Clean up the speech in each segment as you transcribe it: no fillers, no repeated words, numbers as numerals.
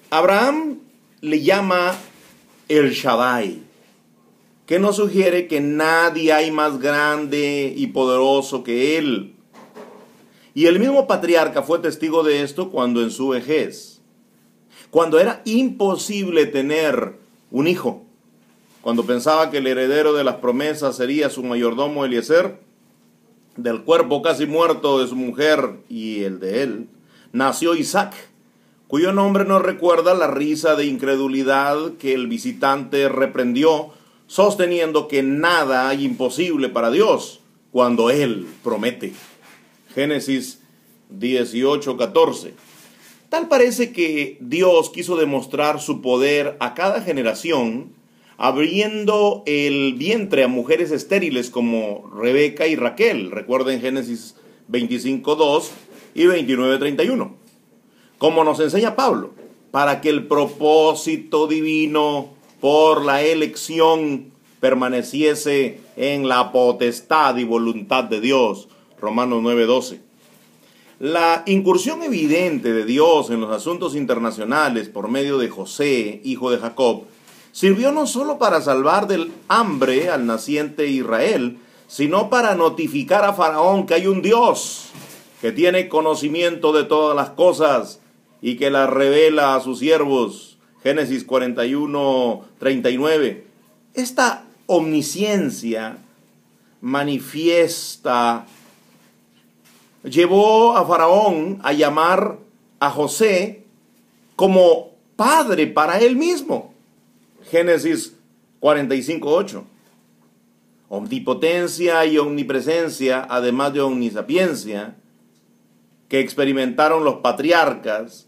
Abraham le llama el Shaddai, que nos sugiere que nadie hay más grande y poderoso que él. Y el mismo patriarca fue testigo de esto cuando en su vejez, cuando era imposible tener un hijo, cuando pensaba que el heredero de las promesas sería su mayordomo Eliezer, del cuerpo casi muerto de su mujer y el de él, nació Isaac, cuyo nombre nos recuerda la risa de incredulidad que el visitante reprendió, sosteniendo que nada hay imposible para Dios cuando Él promete. Génesis 18:14. Tal parece que Dios quiso demostrar su poder a cada generación, abriendo el vientre a mujeres estériles como Rebeca y Raquel. Recuerden Génesis 25:2 y 29:31. Como nos enseña Pablo, para que el propósito divino por la elección permaneciese en la potestad y voluntad de Dios. Romanos 9:12. La incursión evidente de Dios en los asuntos internacionales por medio de José, hijo de Jacob, sirvió no solo para salvar del hambre al naciente Israel, sino para notificar a Faraón que hay un Dios que tiene conocimiento de todas las cosas y que las revela a sus siervos. Génesis 41:39. Esta omnisciencia manifiesta llevó a Faraón a llamar a José como padre para él mismo. Génesis 45:8. Omnipotencia y omnipresencia, además de omnisapiencia, que experimentaron los patriarcas,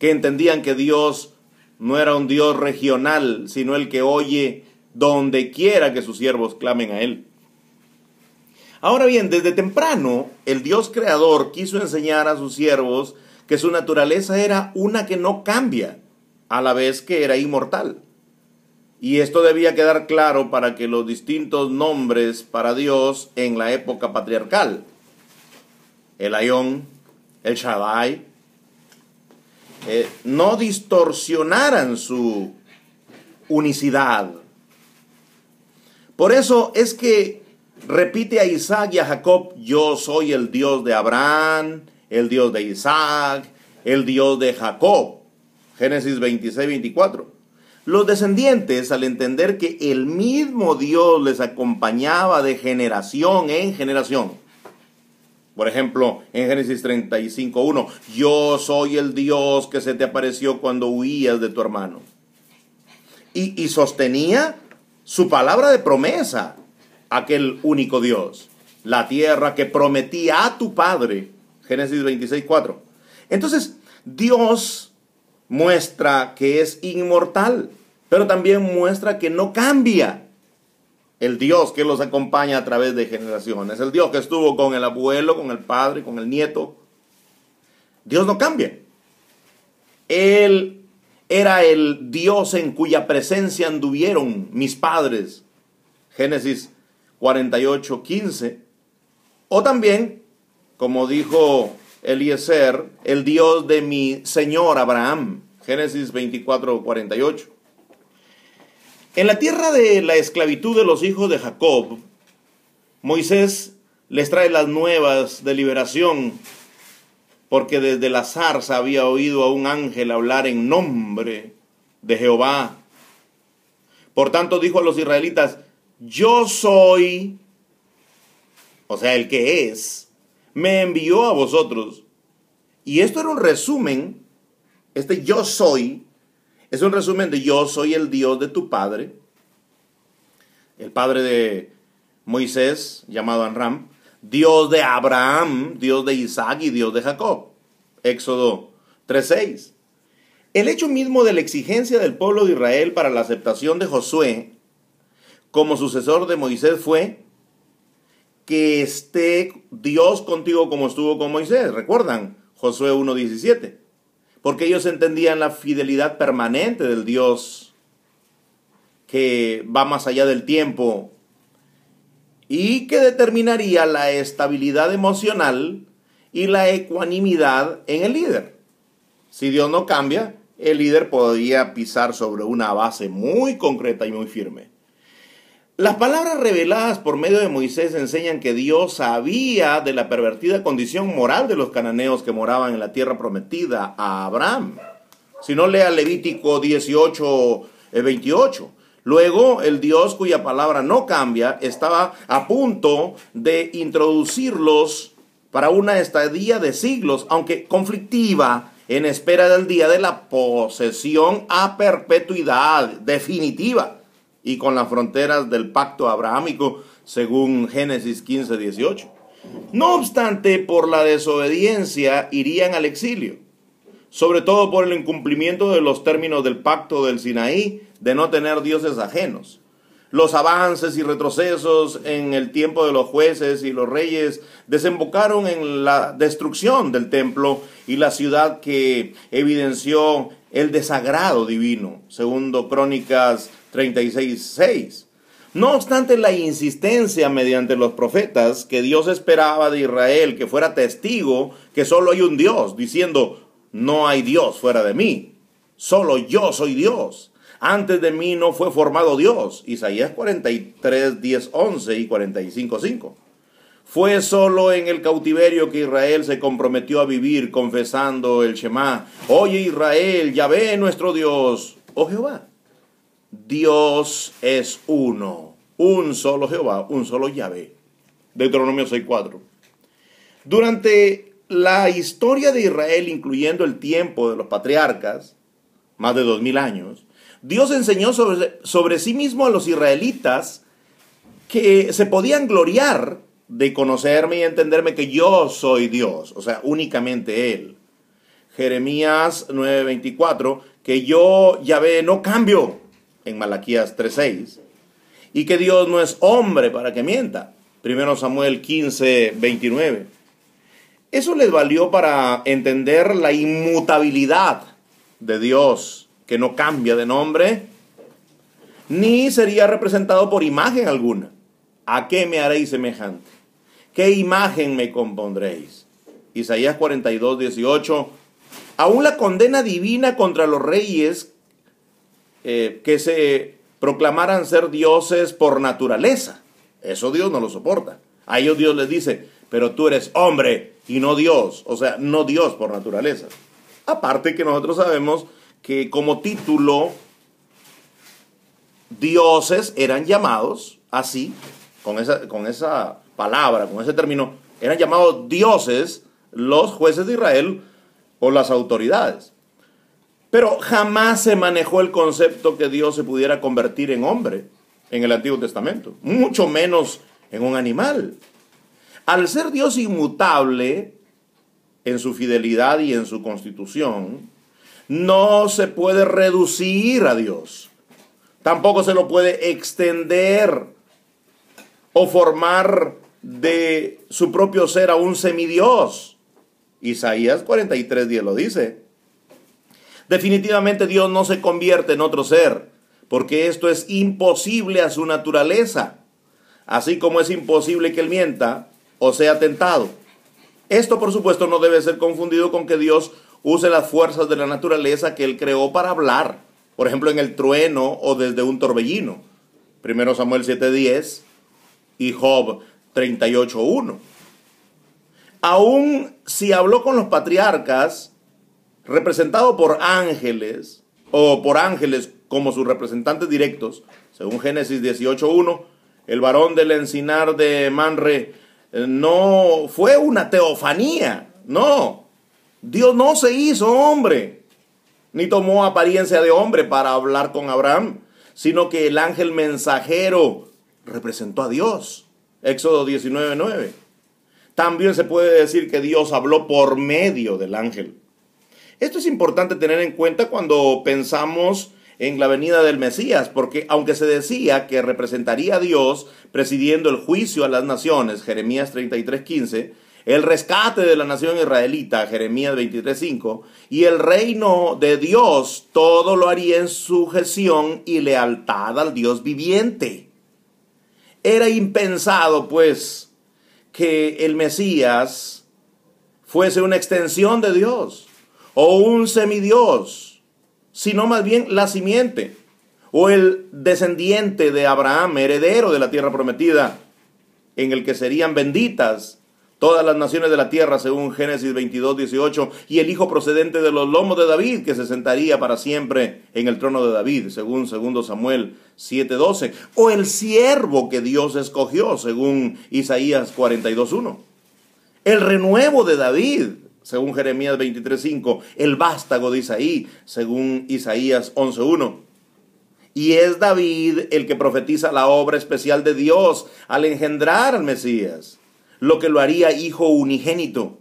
que entendían que Dios no era un Dios regional, sino el que oye donde quiera que sus siervos clamen a Él. Ahora bien, desde temprano, el Dios creador quiso enseñar a sus siervos que su naturaleza era una que no cambia, a la vez que era inmortal. Y esto debía quedar claro para que los distintos nombres para Dios en la época patriarcal, el Aión, el Shaddai, no distorsionaran su unicidad. Por eso es que repite a Isaac y a Jacob: yo soy el Dios de Abraham, el Dios de Isaac, el Dios de Jacob. Génesis 26:24. Los descendientes, al entender que el mismo Dios les acompañaba de generación en generación, por ejemplo, en Génesis 35:1, yo soy el Dios que se te apareció cuando huías de tu hermano. Y sostenía su palabra de promesa, aquel único Dios, la tierra que prometía a tu padre. Génesis 26:4. Entonces, Dios muestra que es inmortal, pero también muestra que no cambia. El Dios que los acompaña a través de generaciones, el Dios que estuvo con el abuelo, con el padre, con el nieto. Dios no cambia. Él era el Dios en cuya presencia anduvieron mis padres. Génesis 48:15. O también, como dijo Eliezer, el Dios de mi señor Abraham. Génesis 24:48. En la tierra de la esclavitud de los hijos de Jacob, Moisés les trae las nuevas de liberación, porque desde la zarza había oído a un ángel hablar en nombre de Jehová. Por tanto dijo a los israelitas: yo soy, o sea, el que es, me envió a vosotros. Y esto era un resumen, yo soy, es un resumen de yo soy el Dios de tu padre, el padre de Moisés, llamado Amram, Dios de Abraham, Dios de Isaac y Dios de Jacob. Éxodo 3:6. El hecho mismo de la exigencia del pueblo de Israel para la aceptación de Josué como sucesor de Moisés fue que esté Dios contigo como estuvo con Moisés. ¿Recuerdan? Josué 1:17. Porque ellos entendían la fidelidad permanente del Dios que va más allá del tiempo y que determinaría la estabilidad emocional y la ecuanimidad en el líder. Si Dios no cambia, el líder podía pisar sobre una base muy concreta y muy firme. Las palabras reveladas por medio de Moisés enseñan que Dios sabía de la pervertida condición moral de los cananeos que moraban en la tierra prometida a Abraham. Si no, lea Levítico 18, 28. Luego, el Dios cuya palabra no cambia estaba a punto de introducirlos para una estadía de siglos, aunque conflictiva, en espera del día de la posesión a perpetuidad definitiva y con las fronteras del pacto abrahámico, según Génesis 15, 18. No obstante, por la desobediencia irían al exilio, sobre todo por el incumplimiento de los términos del pacto del Sinaí, de no tener dioses ajenos. Los avances y retrocesos en el tiempo de los jueces y los reyes desembocaron en la destrucción del templo y la ciudad, que evidenció el desagrado divino, segundo Crónicas 36:6. No obstante la insistencia mediante los profetas que Dios esperaba de Israel que fuera testigo que solo hay un Dios, diciendo: no hay Dios fuera de mí, solo yo soy Dios. Antes de mí no fue formado Dios. Isaías 43, 10, 11 y 45, 5. Fue solo en el cautiverio que Israel se comprometió a vivir confesando el Shema. Oye Israel, Yahvé nuestro Dios. Oh Jehová, Dios es uno. Un solo Jehová, un solo Yahvé. Deuteronomio 6:4. Durante la historia de Israel, incluyendo el tiempo de los patriarcas, más de 2000 años, Dios enseñó sobre sí mismo a los israelitas que se podían gloriar de conocerme y entenderme que yo soy Dios, o sea, únicamente Él. Jeremías 9:24, que yo, Yahvé, no cambio, en Malaquías 3:6, y que Dios no es hombre para que mienta, 1 Samuel 15:29. Eso les valió para entender la inmutabilidad de Dios, que no cambia de nombre, ni sería representado por imagen alguna. ¿A qué me haréis semejante? ¿Qué imagen me compondréis? Isaías 42:18. Aún la condena divina contra los reyes que se proclamaran ser dioses por naturaleza. Eso Dios no lo soporta. A ellos Dios les dice: pero tú eres hombre y no Dios. O sea, no Dios por naturaleza. Aparte que nosotros sabemos que como título, dioses eran llamados así, con esa palabra, con ese término, eran llamados dioses los jueces de Israel o las autoridades. Pero jamás se manejó el concepto que Dios se pudiera convertir en hombre en el Antiguo Testamento, mucho menos en un animal. Al ser Dios inmutable en su fidelidad y en su constitución, no se puede reducir a Dios. Tampoco se lo puede extender o formar de su propio ser a un semidios. Isaías 43:10 lo dice. Definitivamente Dios no se convierte en otro ser, porque esto es imposible a su naturaleza, así como es imposible que Él mienta o sea tentado. Esto, por supuesto, no debe ser confundido con que Dios use las fuerzas de la naturaleza que Él creó para hablar, por ejemplo en el trueno o desde un torbellino, 1 Samuel 7:10 y Job 38:1. Aún si habló con los patriarcas, representado por ángeles, o por ángeles como sus representantes directos, según Génesis 18:1, el varón del encinar de Manre no fue una teofanía, no. Dios no se hizo hombre, ni tomó apariencia de hombre para hablar con Abraham, sino que el ángel mensajero representó a Dios. Éxodo 19:9. También se puede decir que Dios habló por medio del ángel. Esto es importante tener en cuenta cuando pensamos en la venida del Mesías, porque aunque se decía que representaría a Dios presidiendo el juicio a las naciones, Jeremías 33:15, el rescate de la nación israelita, Jeremías 23:5, y el reino de Dios, todo lo haría en sujeción y lealtad al Dios viviente. Era impensado, pues, que el Mesías fuese una extensión de Dios o un semidios. sino más bien la simiente, o el descendiente de Abraham, heredero de la tierra prometida, en el que serían benditas todas las naciones de la tierra, según Génesis 22:18, y el hijo procedente de los lomos de David, que se sentaría para siempre en el trono de David, según 2 Samuel 7:12, o el siervo que Dios escogió, según Isaías 42:1, el renuevo de David, según Jeremías 23:5, el vástago de Isaí, según Isaías 11:1. Y es David el que profetiza la obra especial de Dios al engendrar al Mesías, lo que lo haría hijo unigénito,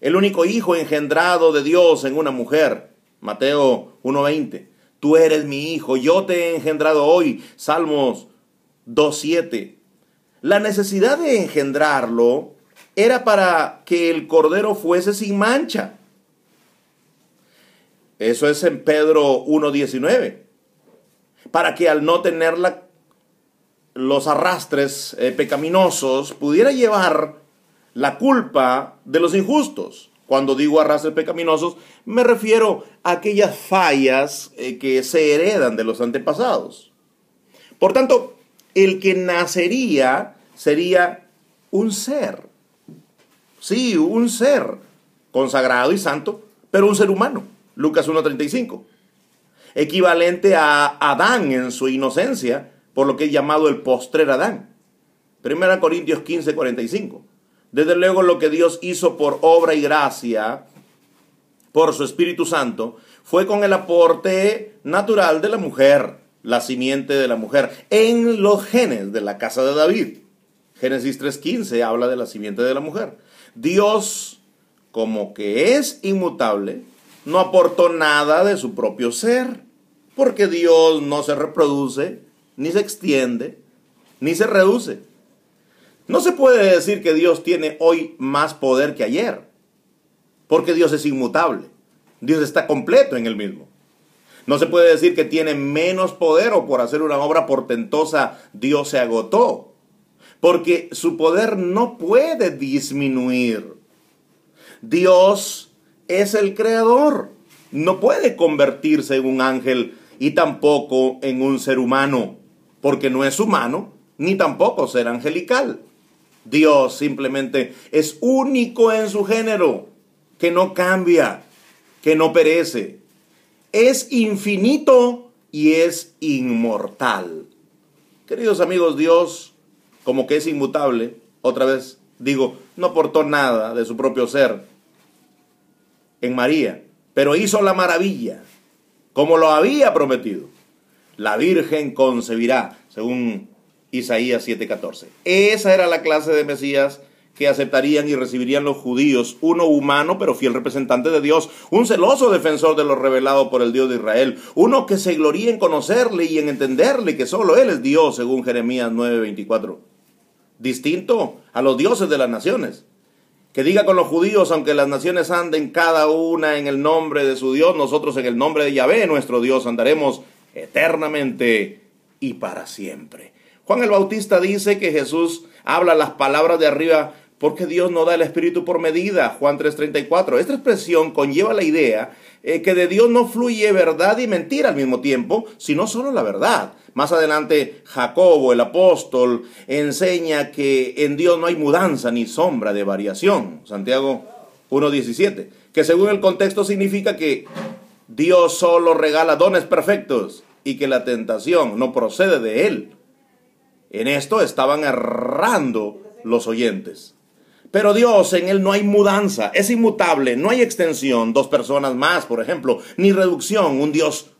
el único hijo engendrado de Dios en una mujer. Mateo 1:20. Tú eres mi hijo, yo te he engendrado hoy. Salmos 2:7. La necesidad de engendrarlo era para que el cordero fuese sin mancha. Eso es en Pedro 1:19. Para que al no tener los arrastres pecaminosos, pudiera llevar la culpa de los injustos. Cuando digo arrastres pecaminosos, me refiero a aquellas fallas que se heredan de los antepasados. Por tanto, el que nacería sería un ser. Sí, un ser consagrado y santo, pero un ser humano. Lucas 1:35. Equivalente a Adán en su inocencia, por lo que es llamado el postrer Adán. 1 Corintios 15:45. Desde luego lo que Dios hizo por obra y gracia, por su Espíritu Santo, fue con el aporte natural de la mujer, la simiente de la mujer, en los genes de la casa de David. Génesis 3:15 habla de la simiente de la mujer. Dios, como que es inmutable, no aportó nada de su propio ser, porque Dios no se reproduce, ni se extiende, ni se reduce. No se puede decir que Dios tiene hoy más poder que ayer, porque Dios es inmutable. Dios está completo en él mismo. No se puede decir que tiene menos poder o por hacer una obra portentosa Dios se agotó, porque su poder no puede disminuir. Dios es el creador, no puede convertirse en un ángel y tampoco en un ser humano, porque no es humano ni tampoco ser angelical. Dios simplemente es único en su género, que no cambia, que no perece. Es infinito y es inmortal. Queridos amigos, Dios, como que es inmutable, otra vez digo, no aportó nada de su propio ser en María, pero hizo la maravilla, como lo había prometido. La Virgen concebirá, según Isaías 7:14. Esa era la clase de Mesías que aceptarían y recibirían los judíos, uno humano pero fiel representante de Dios, un celoso defensor de lo revelado por el Dios de Israel, uno que se gloría en conocerle y en entenderle que solo Él es Dios, según Jeremías 9:24. Distinto a los dioses de las naciones, que diga con los judíos, aunque las naciones anden cada una en el nombre de su Dios, nosotros en el nombre de Yahvé, nuestro Dios, andaremos eternamente y para siempre. Juan el Bautista dice que Jesús habla las palabras de arriba porque Dios no da el Espíritu por medida. Juan 3:34. Esta expresión conlleva la idea que de Dios no fluye verdad y mentira al mismo tiempo, sino solo la verdad. Más adelante, Jacobo, el apóstol, enseña que en Dios no hay mudanza ni sombra de variación. Santiago 1:17. Que según el contexto significa que Dios solo regala dones perfectos y que la tentación no procede de Él. En esto estaban errando los oyentes. Pero Dios, en Él no hay mudanza, es inmutable, no hay extensión, dos personas más, por ejemplo, ni reducción, un Dios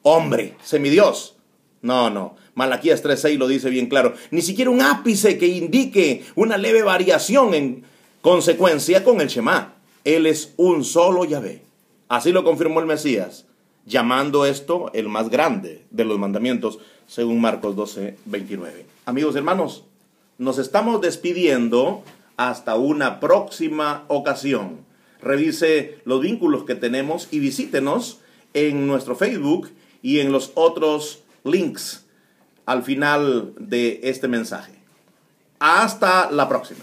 hombre, semidios. No, Malaquías 3:6 lo dice bien claro. Ni siquiera un ápice que indique una leve variación en consecuencia con el Shema. Él es un solo Yahvé. Así lo confirmó el Mesías, llamando esto el más grande de los mandamientos, según Marcos 12:29. Amigos hermanos, nos estamos despidiendo hasta una próxima ocasión. Revise los vínculos que tenemos y visítenos en nuestro Facebook y en los otros links al final de este mensaje. Hasta la próxima.